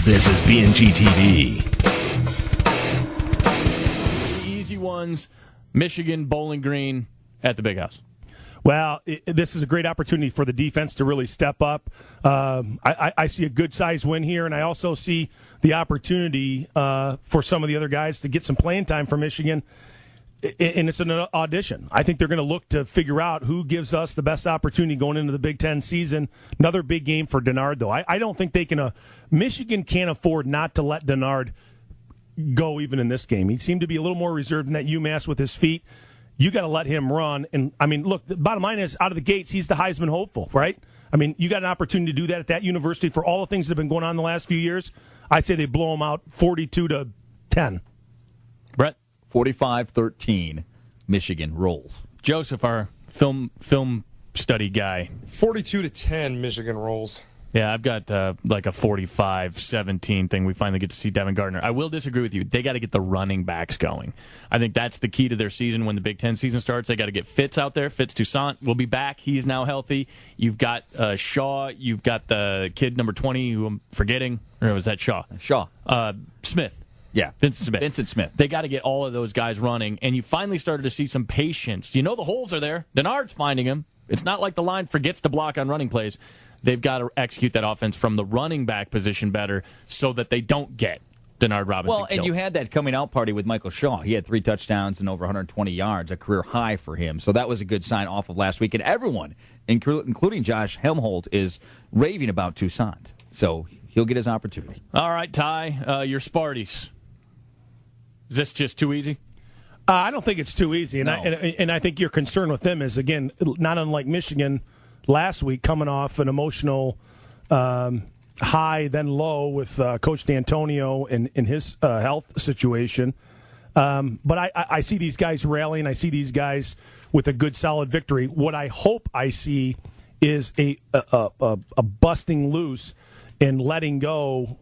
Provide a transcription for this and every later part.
This is BNG TV. The easy ones, Michigan, Bowling Green at the Big House. Well, this is a great opportunity for the defense to really step up. I see a good-sized win here, and I also see the opportunity for some of the other guys to get some playing time for Michigan, and it's an audition. I think they're going to look to figure out who gives us the best opportunity going into the Big Ten season. Another big game for Denard, though. I don't think they can Michigan can't afford not to let Denard go even in this game. He seemed to be a little more reserved in that UMass with his feet. You got to let him run. And, I mean, look, the bottom line is, out of the gates, he's the Heisman hopeful, right? I mean, you got an opportunity to do that at that university for all the things that have been going on in the last few years. I'd say they blow him out 42-10. Brett? 45-13, Michigan rolls. Joseph, our film study guy. 42-10, Michigan rolls. Yeah, I've got like a 45-17 thing. We finally get to see Devin Gardner. I will disagree with you. They got to get the running backs going. I think that's the key to their season when the Big Ten season starts. They got to get Fitz out there. Fitz Toussaint will be back. He's now healthy. You've got Shaw. You've got the kid number 20 who I'm forgetting. Or was that Shaw? Shaw. Smith. Yeah, Vincent Smith. They got to get all of those guys running, and you finally started to see some patience. You know the holes are there. Denard's finding them. It's not like the line forgets to block on running plays. They've got to execute that offense from the running back position better so that they don't get Denard Robinson Well, and killed. you had that coming out party with Michael Shaw. He had 3 touchdowns and over 120 yards, a career high for him. So that was a good sign off of last week. And everyone, including Josh Helmholtz, is raving about Toussaint. So he'll get his opportunity. All right, Ty, your Sparties. Is this just too easy? I don't think it's too easy. And, No. and I think your concern with them is, again, not unlike Michigan last week, coming off an emotional high, then low with Coach D'Antonio and his health situation. But I see these guys rallying. I see these guys with a good, solid victory. What I hope I see is a busting loose and letting go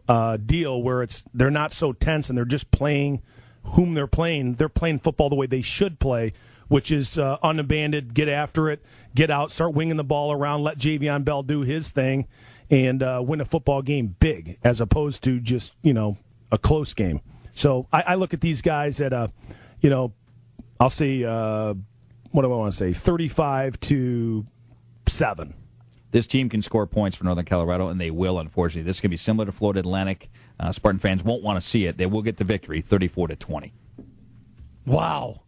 deal where they're not so tense and they're just playing whom they're playing. They're playing football the way they should play, which is unabandoned, get after it, get out, start winging the ball around, let Javion Bell do his thing, and win a football game big as opposed to just, a close game. So I look at these guys at I'll say, what do I want to say, 35-7. This team can score points for Northern Colorado, and they will, unfortunately. This is going to be similar to Florida Atlantic. Spartan fans won't want to see it. They will get the victory, 34-20. Wow.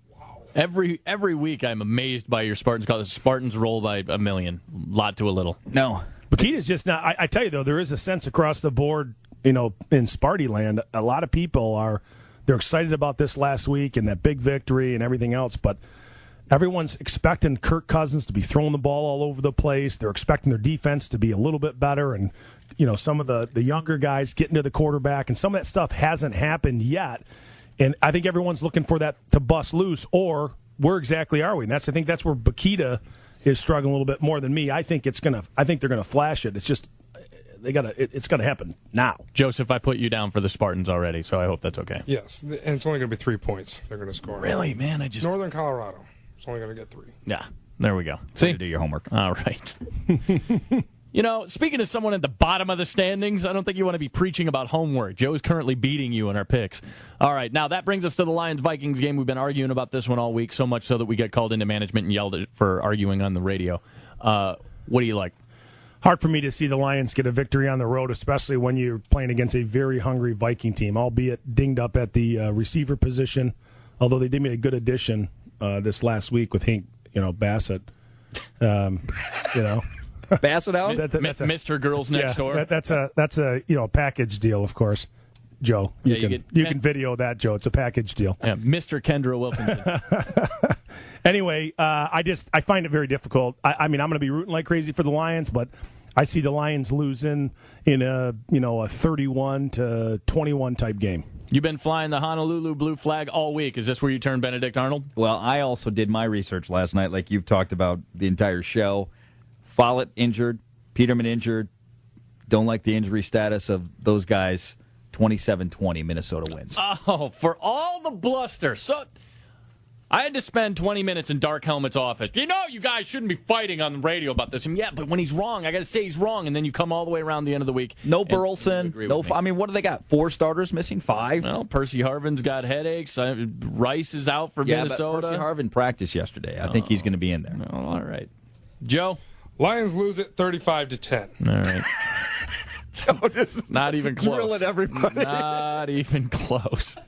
Every week I'm amazed by your Spartans because Spartans roll by a million, lot to a little. No. Bakita's just not. I tell you, though, there is a sense across the board, in Sparty land, a lot of people they're excited about this last week and that big victory and everything else, but everyone's expecting Kirk Cousins to be throwing the ball all over the place. They're expecting their defense to be a little bit better, and some of the younger guys getting to the quarterback, and some of that stuff hasn't happened yet. And I think everyone's looking for that to bust loose, or where exactly are we? And I think that's where Bakita is struggling a little bit more than me. I think they're gonna flash it. It's just it's gonna happen now. Joseph, I put you down for the Spartans already, so I hope that's okay. Yes, and it's only going to be 3 points they're going to score. Really, man? Northern Colorado is only going to get 3. Yeah, there we go. See? Do your homework. All right. Speaking of someone at the bottom of the standings, I don't think you want to be preaching about homework. Joe's currently beating you in our picks. All right, now that brings us to the Lions-Vikings game. We've been arguing about this one all week, so much so that we got called into management and yelled at for arguing on the radio. What do you like? Hard for me to see the Lions get a victory on the road, especially when you're playing against a very hungry Viking team, albeit dinged up at the receiver position, although they did make a good addition this last week with Hank, Bassett. Bassett out? That's Mr. Girls Next Door. That's a package deal, of course. Joe, you can video that, Joe. It's a package deal. Yeah, Mr. Kendra Wilkinson. Anyway, I find it very difficult. I mean, I'm going to be rooting like crazy for the Lions, but I see the Lions losing in a 31-21 type game. You've been flying the Honolulu blue flag all week. Is this where you turn Benedict Arnold? Well, I also did my research last night, like you've talked about the entire show. Follett injured, Peterman injured. Don't like the injury status of those guys. 27-20, Minnesota wins. Oh, for all the bluster. So I had to spend 20 minutes in Dark Helmet's office. You guys shouldn't be fighting on the radio about this. And yeah, but when he's wrong, I got to say he's wrong. And then you come all the way around the end of the week. No Burleson. What do they got? 4 starters missing? 5? Well, Percy Harvin's got headaches. Rice is out for Minnesota. But Percy Harvin practiced yesterday. I think he's going to be in there. Oh, all right. Joe? Lions lose it 35-10. All right. Joe just not even close. Drilling everybody. Not even close.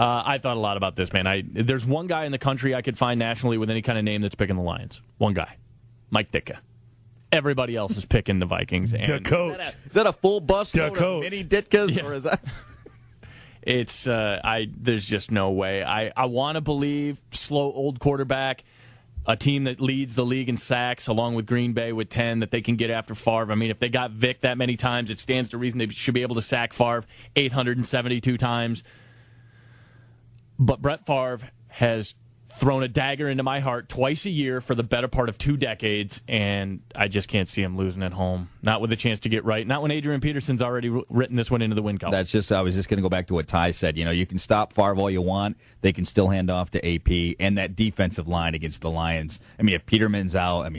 I thought a lot about this, man. There's one guy in the country I could find nationally with any kind of name that's picking the Lions. One guy. Mike Ditka. Everybody else is picking the Vikings. Coach. Is that a full bus load of mini Ditkas? Yeah. Or is that... It's there's just no way. I want to believe slow old quarterback, a team that leads the league in sacks along with Green Bay with 10 that they can get after Favre. I mean, if they got Vic that many times, it stands to reason they should be able to sack Favre 872 times. But Brett Favre has thrown a dagger into my heart twice a year for the better part of 2 decades, and I just can't see him losing at home. Not with a chance to get right. Not when Adrian Peterson's already written this one into the win column. I was just going to go back to what Ty said. You can stop Favre all you want. They can still hand off to AP, and that defensive line against the Lions. I mean, if Peterman's out,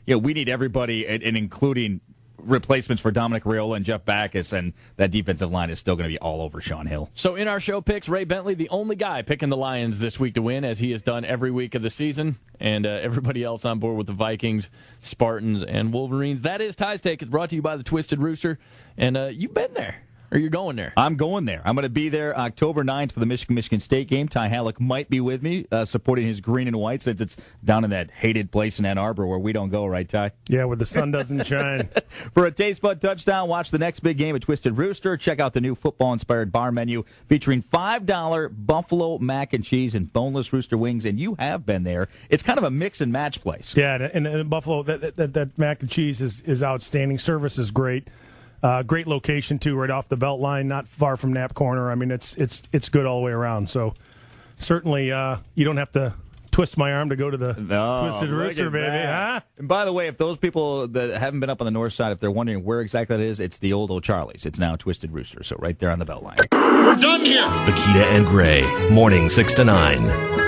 we need everybody, and including replacements for Dominic Raiola and Jeff Backus, and that defensive line is still going to be all over Sean Hill. So in our show picks, Ray Bentley, the only guy picking the Lions this week to win, as he has done every week of the season, and everybody else on board with the Vikings, Spartans, and Wolverines. That is Ty's Take. It's brought to you by the Twisted Rooster, and you've been there. Or you're going there? I'm going there. I'm going to be there October 9th for the Michigan State game. Ty Hallock might be with me, supporting his green and white, since it's down in that hated place in Ann Arbor where we don't go, right, Ty? Yeah, where the sun doesn't shine. For a taste bud touchdown, watch the next big game at Twisted Rooster. Check out the new football-inspired bar menu featuring $5 buffalo mac and cheese and boneless rooster wings, and you have been there. It's kind of a mix and match place. Yeah, and Buffalo, that mac and cheese is outstanding. Service is great. Great location too, right off the belt line, not far from Knapp Corner. I mean, it's good all the way around. So certainly, you don't have to twist my arm to go to the Twisted Rooster, baby. Huh? And by the way, if those people that haven't been up on the north side, if they're wondering where exactly that is, it's the old O'Charlie's. It's now Twisted Rooster, so right there on the belt line. We're done here. Bakita and Gray, morning 6 to 9.